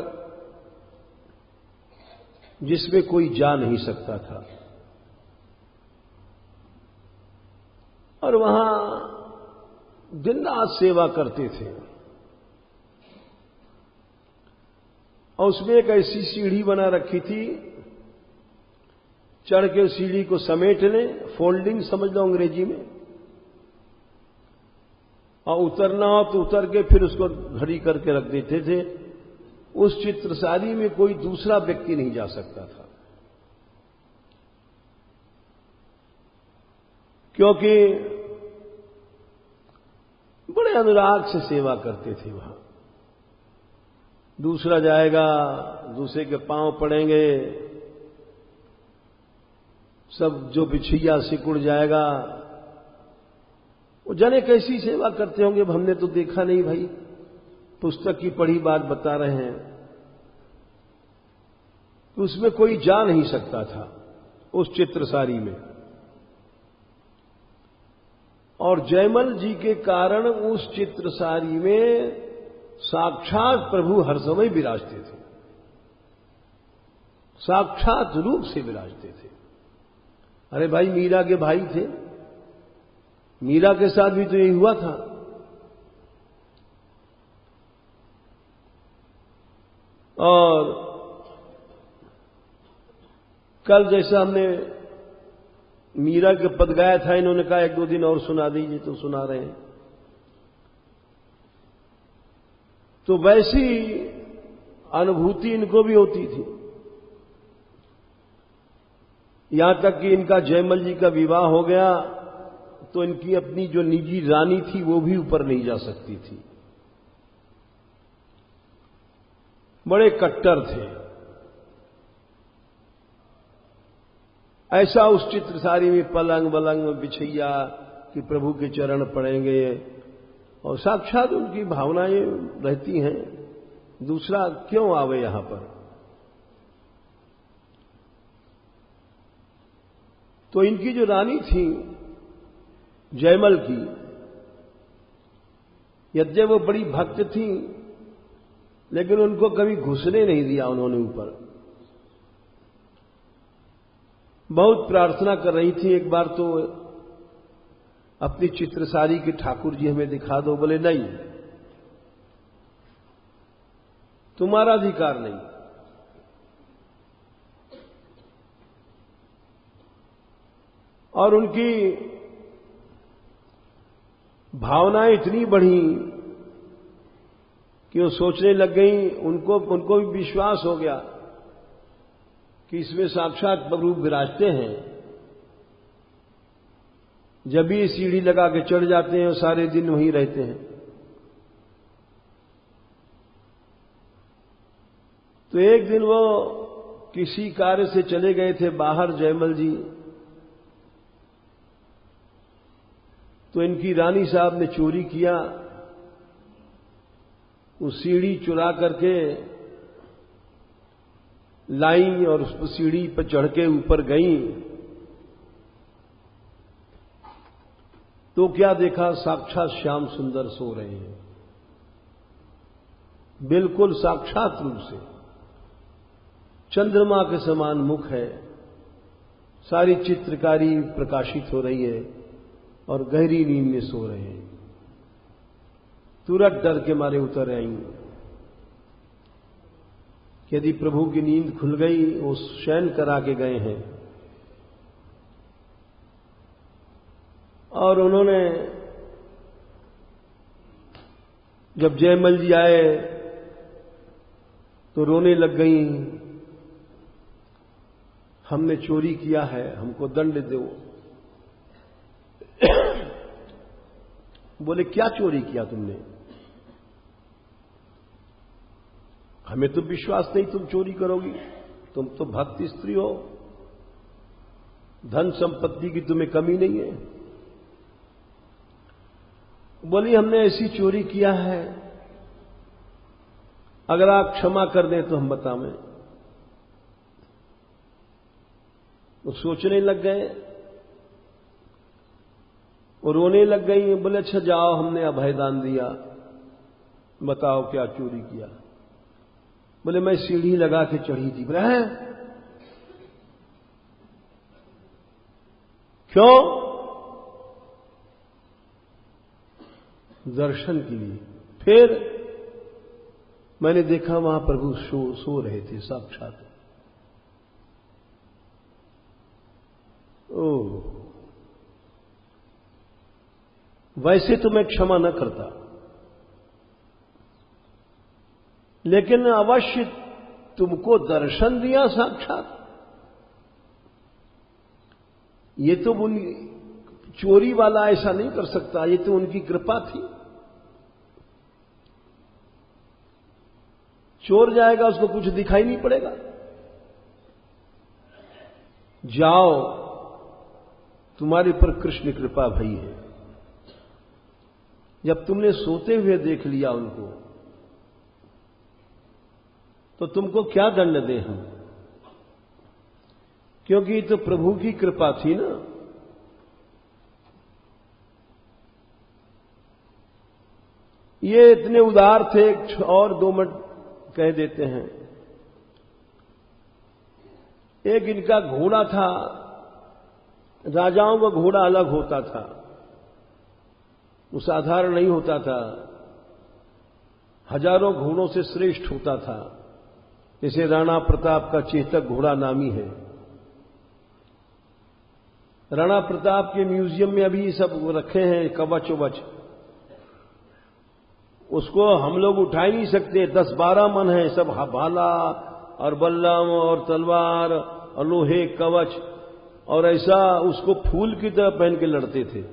जिसमें कोई जा नहीं सकता था। और वहां दिन रात सेवा करते थे। और उसमें एक ऐसी सीढ़ी बना रखी थी, चढ़ के सीढ़ी को समेट लें, फोल्डिंग समझ लो अंग्रेजी में, और उतरना हो तो उतर के फिर उसको घड़ी करके रख देते थे। उस चित्रसारी में कोई दूसरा व्यक्ति नहीं जा सकता था, क्योंकि बड़े अनुराग से सेवा करते थे। वहां दूसरा जाएगा, दूसरे के पांव पड़ेंगे, सब जो बिछैया सिकुड़ जाएगा। वो जाने कैसी सेवा करते होंगे, हमने तो देखा नहीं भाई, पुस्तक की पढ़ी बात बता रहे हैं। तो उसमें कोई जा नहीं सकता था उस चित्रसारी में। और जयमल जी के कारण उस चित्रसारी में साक्षात प्रभु हर समय विराजते थे, साक्षात रूप से विराजते थे। अरे भाई, मीरा के भाई थे, मीरा के साथ भी तो यही हुआ था। और कल जैसा हमने मीरा के पद गाया था, इन्होंने कहा 1-2 दिन और सुना दीजिए, तो सुना रहे हैं। तो वैसी अनुभूति इनको भी होती थी। यहां तक कि इनका जयमल जी का विवाह हो गया तो इनकी अपनी जो निजी रानी थी वो भी ऊपर नहीं जा सकती थी। बड़े कट्टर थे। ऐसा उस चित्रसारी में पलंग वलंग बिछैया कि प्रभु के चरण पड़ेंगे और साक्षात उनकी भावनाएं रहती हैं। दूसरा क्यों आवे यहां पर? तो इनकी जो रानी थी जयमल की, यद्यप वो बड़ी भक्त थी लेकिन उनको कभी घुसने नहीं दिया उन्होंने ऊपर। बहुत प्रार्थना कर रही थी। एक बार तो अपनी चित्रसारी के ठाकुर जी हमें दिखा दो, बोले नहीं, तुम्हारा अधिकार नहीं। और उनकी भावनाएं इतनी बढ़ी कि वो सोचने लग गई, उनको भी विश्वास हो गया कि इसमें साक्षात प्रभु विराजते हैं। जब भी सीढ़ी लगा के चढ़ जाते हैं और सारे दिन वहीं रहते हैं। तो एक दिन वो किसी कार्य से चले गए थे बाहर जयमल जी, तो इनकी रानी साहब ने चोरी किया। वो सीढ़ी चुरा करके लाई और उस सीढ़ी पर चढ़ के ऊपर गई तो क्या देखा, साक्षात श्याम सुंदर सो रहे हैं, बिल्कुल साक्षात रूप से। चंद्रमा के समान मुख है, सारी चित्रकारी प्रकाशित हो रही है और गहरी नींद में सो रहे हैं। तुरंत डर के मारे उतर आई कि यदि प्रभु की नींद खुल गई, वो शयन करा के गए हैं। और उन्होंने जब जयमल जी आए तो रोने लग गई, हमने चोरी किया है, हमको दंड दो। बोले क्या चोरी किया तुमने? हमें तो विश्वास नहीं तुम चोरी करोगी, तुम तो भक्त स्त्री हो, धन संपत्ति की तुम्हें कमी नहीं है। बोली हमने ऐसी चोरी किया है, अगर आप क्षमा कर दें तो हम बतावें। वो सोचने लग गए, वो रोने लग गई। बोले अच्छा जाओ, हमने अभयदान दिया, बताओ क्या चोरी किया? बोले मैं सीढ़ी लगा के चढ़ी थी। बोले हैं? क्यों? दर्शन के लिए। फिर मैंने देखा वहां प्रभु सो रहे थे साक्षात। ओह, वैसे तो मैं क्षमा न करता, लेकिन अवश्य तुमको दर्शन दिया साक्षात। ये तो चोरी वाला ऐसा नहीं कर सकता, ये तो उनकी कृपा थी। चोर जाएगा, उसको कुछ दिखाई नहीं पड़ेगा। जाओ, तुम्हारे पर कृष्ण कृपा भई है। जब तुमने सोते हुए देख लिया उनको, तो तुमको क्या दंड दें हम? क्योंकि ये तो प्रभु की कृपा थी ना। ये इतने उदार थे। और 2 मिनट कह देते हैं। एक इनका घोड़ा था, राजाओं का घोड़ा अलग होता था, वो साधारण नहीं होता था, हजारों घोड़ों से श्रेष्ठ होता था। जैसे राणा प्रताप का चेतक घोड़ा नामी है। राणा प्रताप के म्यूजियम में अभी सब रखे हैं कवच वच, उसको हम लोग उठा ही नहीं सकते। 10-12 मन है, सब भाला और बल्लम और तलवार और लोहे कवच, और ऐसा उसको फूल की तरह पहन के लड़ते थे।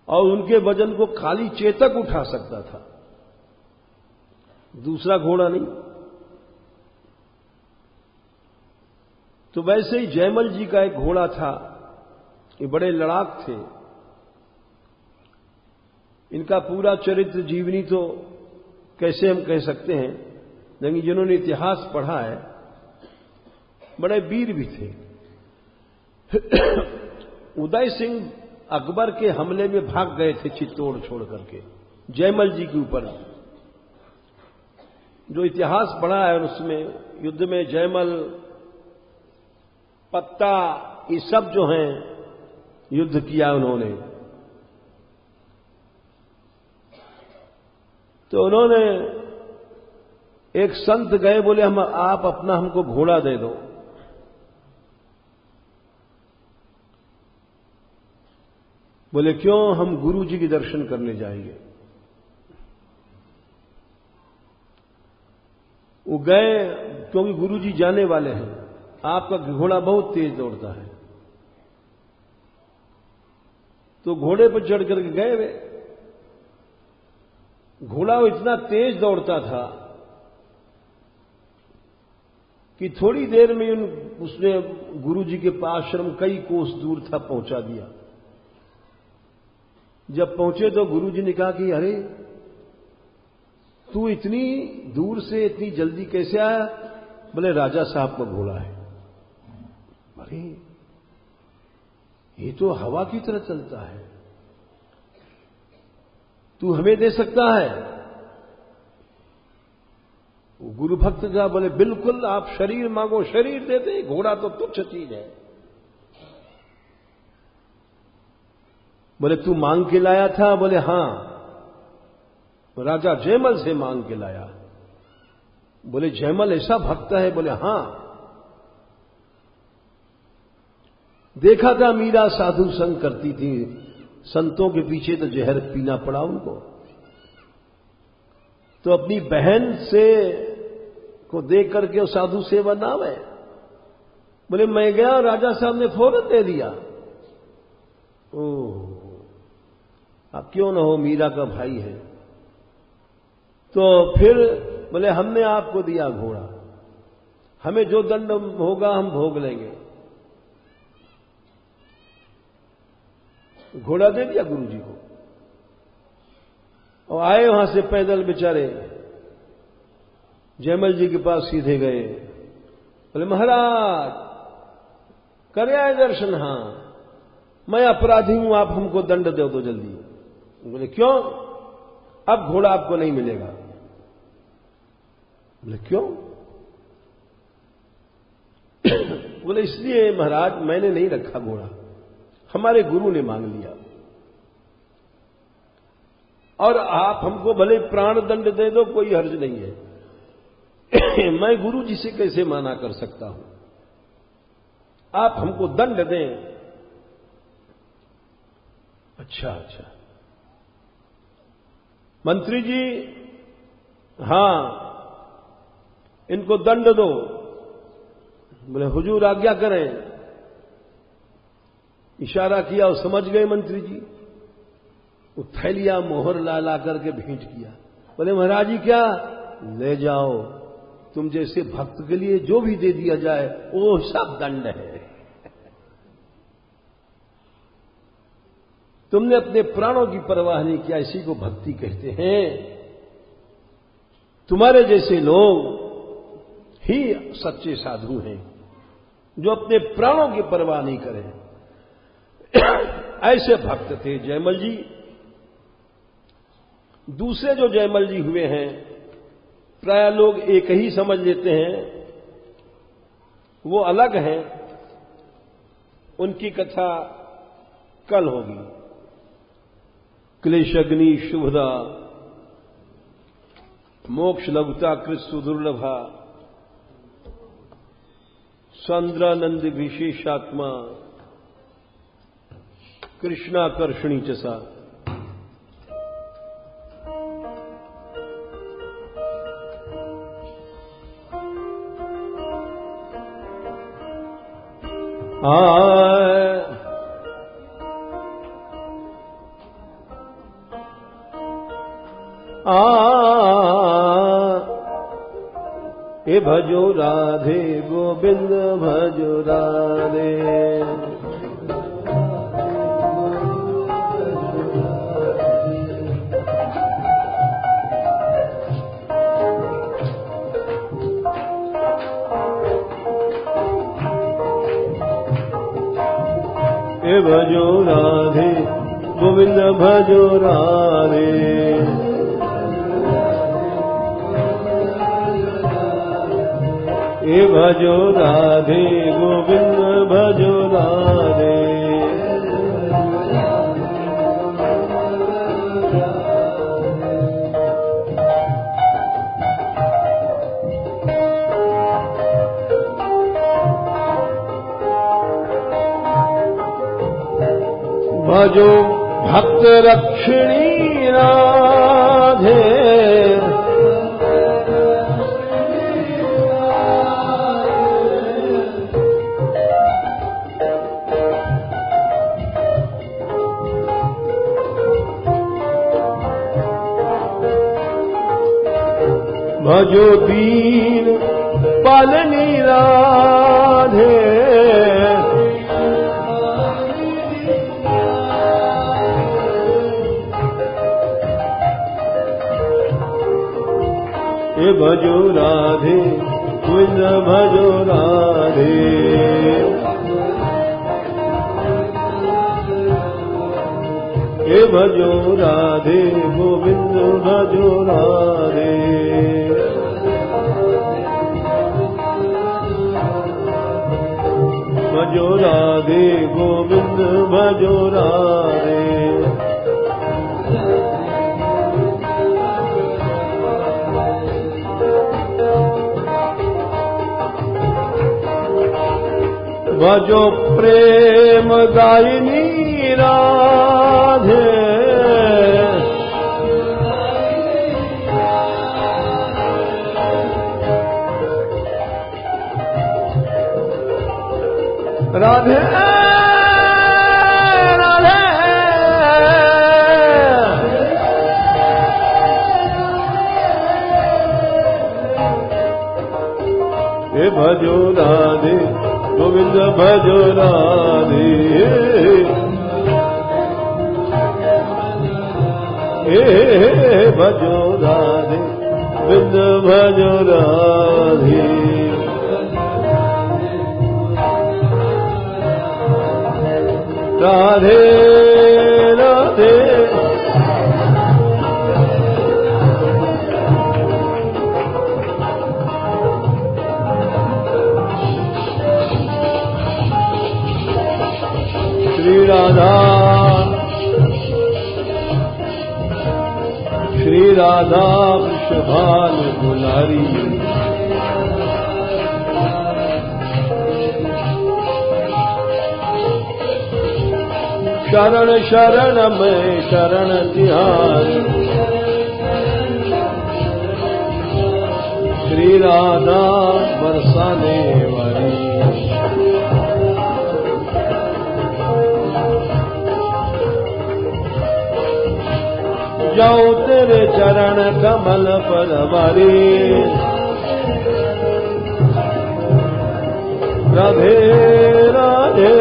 और उनके वजन को खाली चेतक उठा सकता था, दूसरा घोड़ा नहीं। तो वैसे ही जयमल जी का एक घोड़ा था, ये बड़े लड़ाक थे। इनका पूरा चरित्र जीवनी तो कैसे हम कह सकते हैं, लेकिन जिन्होंने इतिहास पढ़ा है बड़े वीर भी थे। उदय सिंह अकबर के हमले में भाग गए थे चित्तौड़ छोड़ करके जयमल जी के ऊपर। जो इतिहास पढ़ा है उसमें युद्ध में जयमल, पत्ता, ये सब जो हैं युद्ध किया उन्होंने। तो उन्होंने एक संत गए, बोले हम आप अपना हमको घोड़ा दे दो। बोले क्यों? हम गुरु जी के दर्शन करने जाएंगे। वो गए, क्योंकि गुरु जी जाने वाले हैं, आपका घोड़ा बहुत तेज दौड़ता है। तो घोड़े पर चढ़ करके गए वे। घोड़ा इतना तेज दौड़ता था कि थोड़ी देर में उसने गुरु जी के आश्रम कई कोस दूर था पहुंचा दिया। जब पहुंचे तो गुरु जी ने कहा कि अरे तू इतनी दूर से इतनी जल्दी कैसे आया? बोले राजा साहब का घोड़ा है। अरे ये तो हवा की तरह चलता है, तू हमें दे सकता है? गुरु भक्त का बोले बिल्कुल, आप शरीर मांगो शरीर देते, घोड़ा तो तुच्छ चीज है। बोले तू मांग के लाया था? बोले हां, राजा जयमल से मांग के लाया। बोले जयमल ऐसा भक्त है? बोले हां, देखा था मीरा साधु संग करती थी, संतों के पीछे तो जहर पीना पड़ा उनको। तो अपनी बहन से को देख करके वो साधु सेवा नाम है। बोले मैं गया, राजा साहब ने फौरन दे दिया। ओह, अब क्यों ना हो, मीरा का भाई है। तो फिर बोले हमने आपको दिया घोड़ा, हमें जो दंड होगा हम भोग लेंगे। घोड़ा दे दिया गुरु जी को, और आए वहां से पैदल बेचारे जयमल जी के पास सीधे गए। बोले महाराज करे आए दर्शन? हां, मैं अपराधी हूं, आप हमको दंड दो तो जल्दी। बोले क्यों? अब घोड़ा आपको नहीं मिलेगा। बोले क्यों? बोले इसलिए महाराज मैंने नहीं रखा घोड़ा, हमारे गुरु ने मांग लिया, और आप हमको भले प्राण दंड दे दो, कोई हर्ज नहीं है। मैं गुरु जी से कैसे माना कर सकता हूं? आप हमको दंड दें। अच्छा अच्छा मंत्री जी, हां इनको दंड दो। बोले हुजूर आज्ञा करें। इशारा किया और समझ गए मंत्री जी। वो थैलिया मोहर ला करके भेंट किया। बोले महाराज जी क्या? ले जाओ, तुम जैसे भक्त के लिए जो भी दे दिया जाए वो सब दंड है। तुमने अपने प्राणों की परवाह नहीं किया, इसी को भक्ति कहते हैं। तुम्हारे जैसे लोग ही सच्चे साधु हैं, जो अपने प्राणों की परवाह नहीं करें। ऐसे भक्त थे जयमल जी। दूसरे जो जयमल जी हुए हैं, प्राय लोग एक ही समझ लेते हैं, वो अलग हैं। उनकी कथा कल होगी। क्लेशग्नि शुभदा, मोक्ष लघुता कृत सुदुर्लभा, सांद्रानंद विशेषात्मा कृष्णाकर्षणी च सा। ए भजो राधे गोविंद भजो राधे। ए भजो राधे गोविंद भजो राधे। ए भजो राधे गोविंद भजो राधे। भजो भक्त रक्षिणी राधे। भजो दीन पालनी राधे। ए भजो राधे गोविंद भजो राधे। ए भजो राधे गोविंद भजो राधे। भजो राधे गोविंद भजो राधे। भजो प्रेम गायिनी राधे। राधे राधे ए भजो राधे गोविंद भजो राधे। ए भजो राधे गोविंद भजो राधे। राधे राधे श्री राधा वृषभान दुलारी। शरण शरण में शरण तिहारी। श्री राधा बरसाने वाली। जाऊं तेरे चरण कमल पर वारी। राधे राधे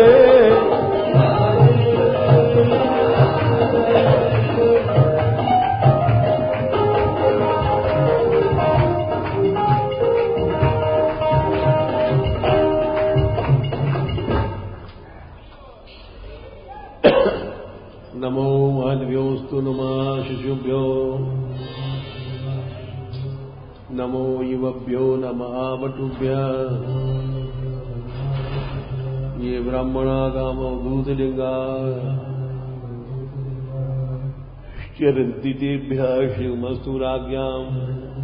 नमो माधव्योस्तु नमः शिशुभ्यो नमो युवभ्यो नमः वटुभ्यः। ये ब्राह्मणा गामो दूतलिंगा चरन्ति तेभ्यः शिवमस्तु राज्ञाम्।